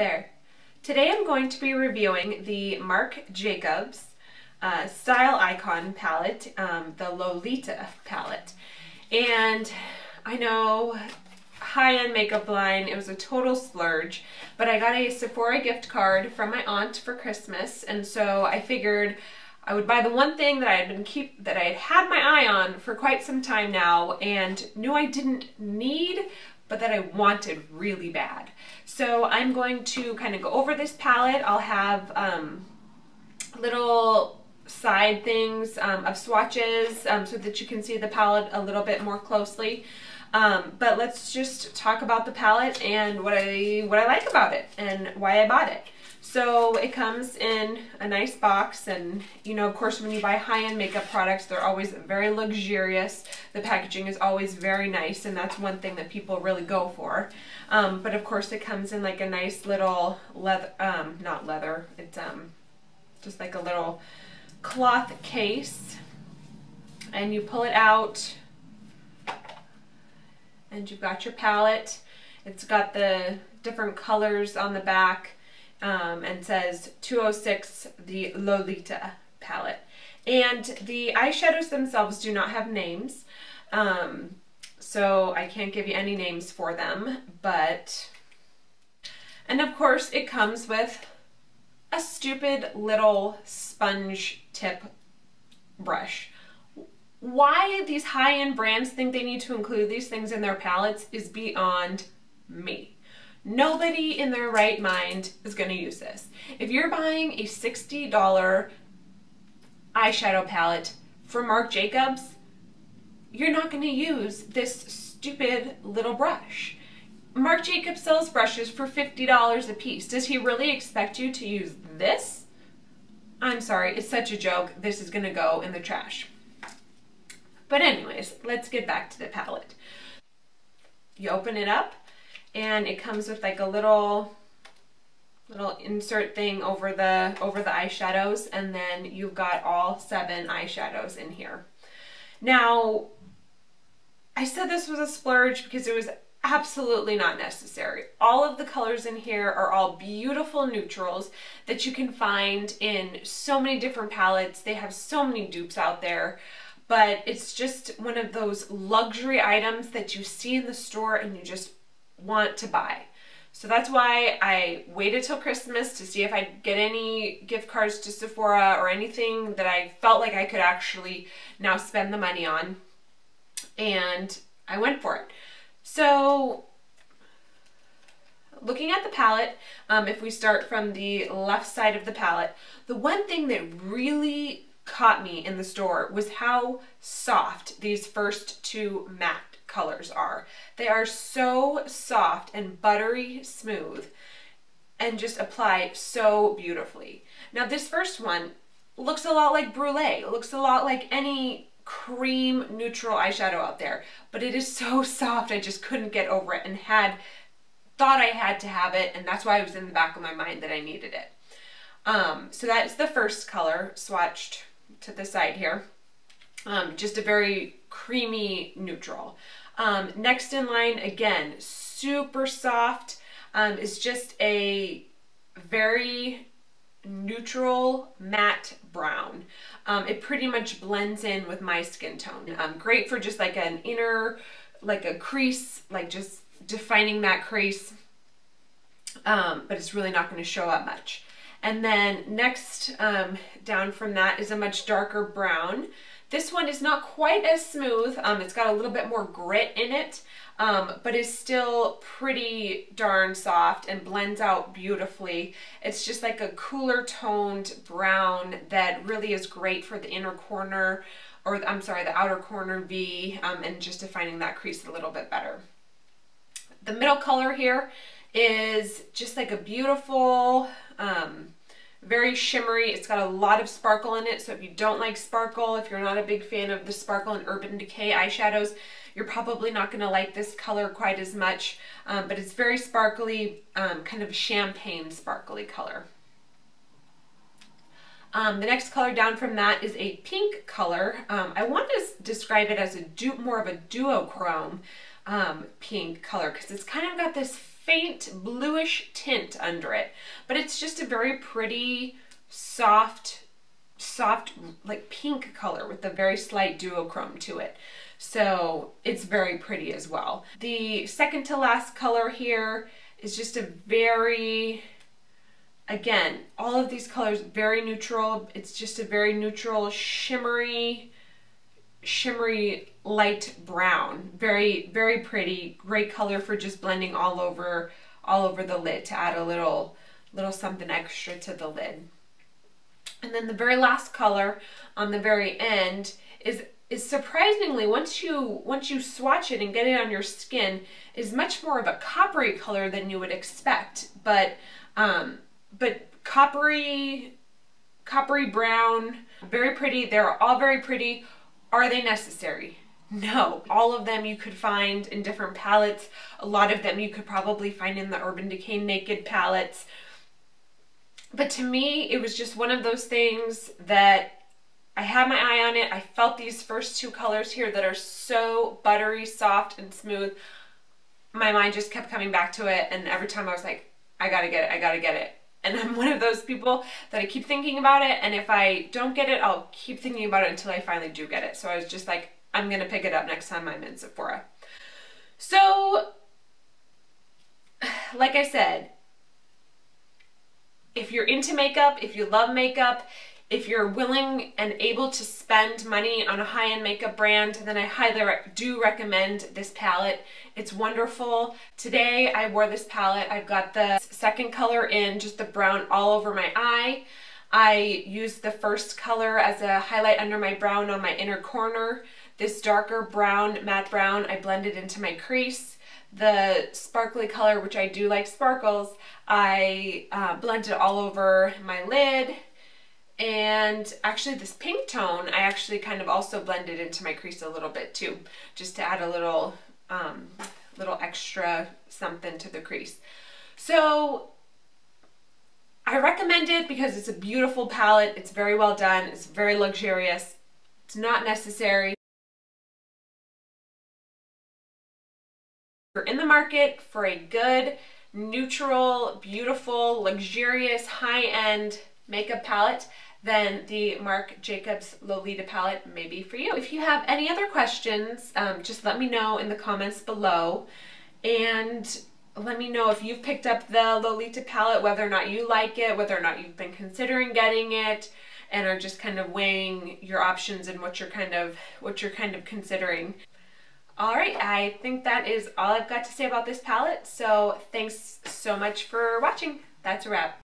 there! Today I'm going to be reviewing the Marc Jacobs Style Icon palette, the Lolita palette. And I know, high-end makeup line, it was a total splurge, but I got a Sephora gift card from my aunt for Christmas, and so I figured I would buy the one thing that I had had my eye on for quite some time now and knew I didn't need, but that I wanted really bad. So I'm going to kind of go over this palette. I'll have little side things of swatches so that you can see the palette a little bit more closely. But let's just talk about the palette and what I like about it and why I bought it. So it comes in a nice box, and you know, of course, when you buy high-end makeup products, they're always very luxurious. The packaging is always very nice, and that's one thing that people really go for. But of course, it comes in like a nice little leather, not leather, it's just like a little cloth case, and you pull it out, and you've got your palette. It's got the different colors on the back. And says 206, the Lolita palette. And the eyeshadows themselves do not have names, so I can't give you any names for them, and of course it comes with a stupid little sponge tip brush. Why these high-end brands think they need to include these things in their palettes is beyond me. Nobody in their right mind is going to use this. If you're buying a $60 eyeshadow palette from Marc Jacobs, you're not going to use this stupid little brush. Marc Jacobs sells brushes for $50 a piece. Does he really expect you to use this? I'm sorry, it's such a joke. This is going to go in the trash. But anyways, let's get back to the palette. You open it up, and it comes with like a little insert thing over the eyeshadows, and then you've got all 7 eyeshadows in here. Now, I said this was a splurge because it was absolutely not necessary. All of the colors in here are all beautiful neutrals that you can find in so many different palettes. They have so many dupes out there. But it's just one of those luxury items that you see in the store and you just want to buy. So that's why I waited till Christmas to see if I'd get any gift cards to Sephora or anything that I felt like I could actually now spend the money on. And I went for it. So looking at the palette, if we start from the left side of the palette, the one thing that really caught me in the store was how soft these first 2 matte colors are. They are so soft and buttery smooth and just apply so beautifully. Now this first one looks a lot like Brulee. It looks a lot like any cream neutral eyeshadow out there, but it is so soft I just couldn't get over it and thought I had to have it, and that's why it was in the back of my mind that I needed it. So that's the first color swatched to the side here. Just a very creamy neutral. Next in line, again, super soft, is just a very neutral matte brown. It pretty much blends in with my skin tone. Great for just like an inner, like a crease, like just defining that crease, but it's really not going to show up much. And then next down from that is a much darker brown. This one is not quite as smooth. It's got a little bit more grit in it, but is still pretty darn soft and blends out beautifully. It's just like a cooler toned brown that really is great for the inner corner, or I'm sorry, the outer corner V, and just defining that crease a little bit better. The middle color here is just like a beautiful, very shimmery. It's got a lot of sparkle in it, so if you don't like sparkle, if you're not a big fan of the Sparkle and Urban Decay eyeshadows, you're probably not going to like this color quite as much, but it's very sparkly, kind of a champagne sparkly color. The next color down from that is a pink color. I want to describe it as more of a duochrome, pink color because it's kind of got this faint bluish tint under it, but it's just a very pretty soft like pink color with a very slight duochrome to it. So it's very pretty as well. The second to last color here is just a very, again, all of these colors very neutral. It's just a very neutral shimmery light brown. Very, very pretty. Great color for just blending all over the lid to add a little something extra to the lid. And then the very last color on the very end is surprisingly, once you swatch it and get it on your skin, is much more of a coppery color than you would expect. But coppery brown, very pretty. They're all very pretty. Are they necessary? No. All of them you could find in different palettes. A lot of them you could probably find in the Urban Decay Naked palettes. But to me, it was just one of those things that I had my eye on it. I felt these first two colors here that are so buttery, soft, and smooth. My mind just kept coming back to it, and every time I was like, I gotta get it, I gotta get it. And I'm one of those people that I keep thinking about it, and if I don't get it, I'll keep thinking about it until I finally do get it. So I was just like, I'm gonna pick it up next time I'm in Sephora. So, like I said, if you're into makeup, if you love makeup, if you're willing and able to spend money on a high-end makeup brand, then I highly do recommend this palette. It's wonderful. Today I wore this palette. I've got the second color in, just the brown all over my eye. I used the first color as a highlight under my brow on my inner corner. This darker brown, matte brown, I blended into my crease. The sparkly color, which I do like sparkles, I blended all over my lid. And actually this pink tone, I actually kind of also blended into my crease a little bit too, just to add a little extra something to the crease. So I recommend it because it's a beautiful palette. It's very well done. It's very luxurious. It's not necessary. If you're in the market for a good, neutral, beautiful, luxurious, high-end makeup palette, then the Marc Jacobs Lolita palette may be for you. If you have any other questions, just let me know in the comments below, and let me know if you've picked up the Lolita palette, whether or not you like it, whether or not you've been considering getting it, and are just kind of weighing your options and what you're kind of considering. All right, I think that is all I've got to say about this palette. So thanks so much for watching. That's a wrap.